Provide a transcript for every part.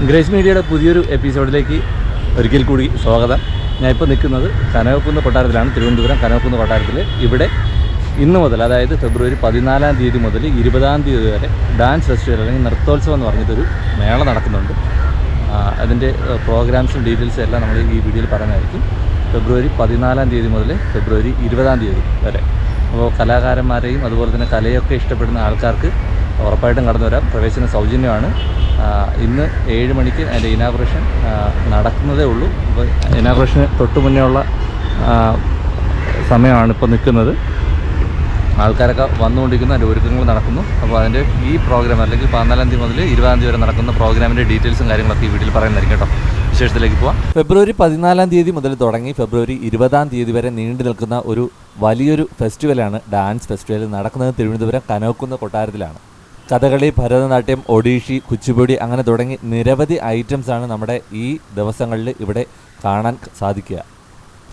Grace മീഡിയയുടെ പുതിയൊരു എപ്പിസോഡിലേക്ക് ഒരിക്കൽ കൂടി സ്വാഗതം. ഞാനിപ്പോൾ നിൽക്കുന്നത് കനകക്കുന്ന് കൊട്ടാരത്തിലാണ്, തിരുവനന്തപുരം കനകക്കുന്ന് കൊട്ടാരത്തിൽ. ഇവിടെ ഇന്ന് മുതൽ, അതായത് ഫെബ്രുവരി 14-ാം തീയതി മുതൽ 20-ാം തീയതി വരെ ഡാൻസ് ഫെസ്റ്റിവൽ അല്ലെങ്കിൽ നൃത്തോത്സവം എന്ന് പറഞ്ഞിട്ടൊരു മേള നടക്കുന്നുണ്ട്. അതിൻ്റെ പ്രോഗ്രാംസും ഡീറ്റെയിൽസും എല്ലാം നമ്മൾ ഈ വീഡിയോയിൽ പറയുന്നതായിരിക്കും. ഫെബ്രുവരി 14-ാം തീയതി മുതൽ ഫെബ്രുവരി 20-ാം തീയതി വരെ. അപ്പോൾ കലാകാരന്മാരെയും അതുപോലെ തന്നെ കലയൊക്കെ ഇഷ്ടപ്പെടുന്ന ആൾക്കാർക്ക് ഉറപ്പായിട്ടും കടന്നു വരാം. പ്രവേശനം സൗജന്യമാണ്. ഇന്ന് 7 മണിക്ക് അതിൻ്റെ ഇനാഗുറേഷൻ നടക്കുന്നതേ ഉള്ളൂ. അപ്പോൾ ഇനാഗുറേഷന് തൊട്ട് മുന്നേ ഉള്ള സമയമാണ് ഇപ്പോൾ നിൽക്കുന്നത്. ആൾക്കാരൊക്കെ വന്നുകൊണ്ടിരിക്കുന്നു, അതിൻ്റെ ഒരുക്കങ്ങൾ നടക്കുന്നു. അപ്പോൾ അതിൻ്റെ ഈ പ്രോഗ്രാം അല്ലെങ്കിൽ 14-ാം തീയതി മുതൽ 20-ാം തീയതി വരെ നടക്കുന്ന പ്രോഗ്രാമിൻ്റെ ഡീറ്റെയിൽസും കാര്യങ്ങളൊക്കെ ഈ വീഡിയോയിൽ പറയുന്നതായിരിക്കും കേട്ടോ. വിശേഷത്തിലേക്ക് പോവാം. ഫെബ്രുവരി 14-ാം തീയതി മുതൽ തുടങ്ങി ഫെബ്രുവരി 20-ാം തീയതി വരെ നീണ്ടു നിൽക്കുന്ന ഒരു വലിയൊരു ഫെസ്റ്റിവലാണ് ഡാൻസ് ഫെസ്റ്റിവൽ. നടക്കുന്നത് തിരുവനന്തപുരം കനകക്കുന്ന് കൊട്ടാരത്തിലാണ്. കഥകളി, ഭരതനാട്യം, ഒഡീഷി, കുച്ചിപ്പുടി അങ്ങനെ തുടങ്ങി നിരവധി ഐറ്റംസാണ് നമ്മുടെ ഈ ദിവസങ്ങളിൽ ഇവിടെ കാണാൻ സാധിക്കുക.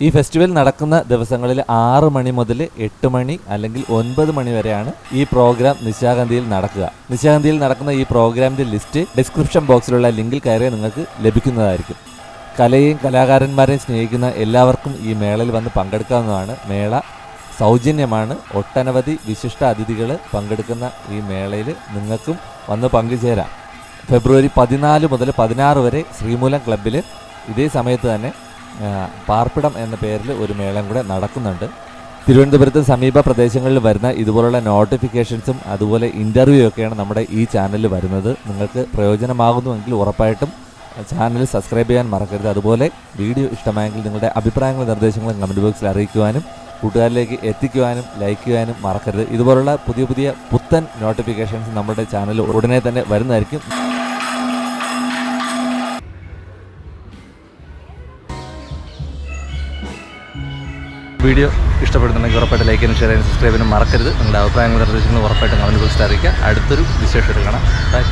ഈ ഫെസ്റ്റിവൽ നടക്കുന്ന ദിവസങ്ങളിൽ 6 മണി മുതൽ 8 മണി അല്ലെങ്കിൽ 9 മണി വരെയാണ് ഈ പ്രോഗ്രാം നിശാഗന്ധിയിൽ നടക്കുക. നിശാഗന്ധിയിൽ നടക്കുന്ന ഈ പ്രോഗ്രാമിൻ്റെ ലിസ്റ്റ് ഡിസ്ക്രിപ്ഷൻ ബോക്സിലുള്ള ലിങ്കിൽ കയറി നിങ്ങൾക്ക് ലഭിക്കുന്നതായിരിക്കും. കലയെയും കലാകാരന്മാരെയും സ്നേഹിക്കുന്ന എല്ലാവർക്കും ഈ മേളയിൽ വന്ന് പങ്കെടുക്കാവുന്നതാണ്. മേള സൗജന്യമാണ്. ഒട്ടനവധി വിശിഷ്ട അതിഥികൾ പങ്കെടുക്കുന്ന ഈ മേളയിൽ നിങ്ങൾക്കും വന്ന് പങ്കുചേരാം. ഫെബ്രുവരി 14 മുതൽ 16 വരെ ശ്രീമൂലം ക്ലബ്ബിൽ ഇതേ സമയത്ത് തന്നെ പാർപ്പിടം എന്ന പേരിൽ ഒരു മേളം കൂടെ നടക്കുന്നുണ്ട്. തിരുവനന്തപുരത്ത് സമീപ പ്രദേശങ്ങളിൽ വരുന്ന ഇതുപോലുള്ള നോട്ടിഫിക്കേഷൻസും അതുപോലെ ഇൻ്റർവ്യൂ ഒക്കെയാണ് നമ്മുടെ ഈ ചാനലിൽ വരുന്നത്. നിങ്ങൾക്ക് പ്രയോജനമാകുന്നുവെങ്കിൽ ഉറപ്പായിട്ടും ചാനൽ സബ്സ്ക്രൈബ് ചെയ്യാൻ മറക്കരുത്. അതുപോലെ വീഡിയോ ഇഷ്ടമായെങ്കിൽ നിങ്ങളുടെ അഭിപ്രായങ്ങളും നിർദ്ദേശങ്ങളും കമൻറ്റ് ബോക്സിൽ അറിയിക്കുവാനും കൂട്ടുകാരിലേക്ക് എത്തിക്കുവാനും ലൈക്ക് ചെയ്യാനും മറക്കരുത്. ഇതുപോലുള്ള പുതിയ പുത്തൻ നോട്ടിഫിക്കേഷൻസ് നമ്മുടെ ചാനൽ ഉടനെ തന്നെ വരുന്നതായിരിക്കും. വീഡിയോ ഇഷ്ടപ്പെടുന്നുണ്ടെങ്കിൽ ഉറപ്പായിട്ട് ലൈക്ക് ചെയ്യാനും ഷെയർ ചെയ്യാനും സബ്സ്ക്രൈബ് ചെയ്യാനും മറക്കരുത്. നിങ്ങളുടെ അഭിപ്രായങ്ങളും നിർദ്ദേശങ്ങളും ഉറപ്പായിട്ടും കമൻറ്റ് ബോക്സിൽ അറിയിക്കുക. അടുത്തൊരു വിശേഷം കാണാം. ബൈ.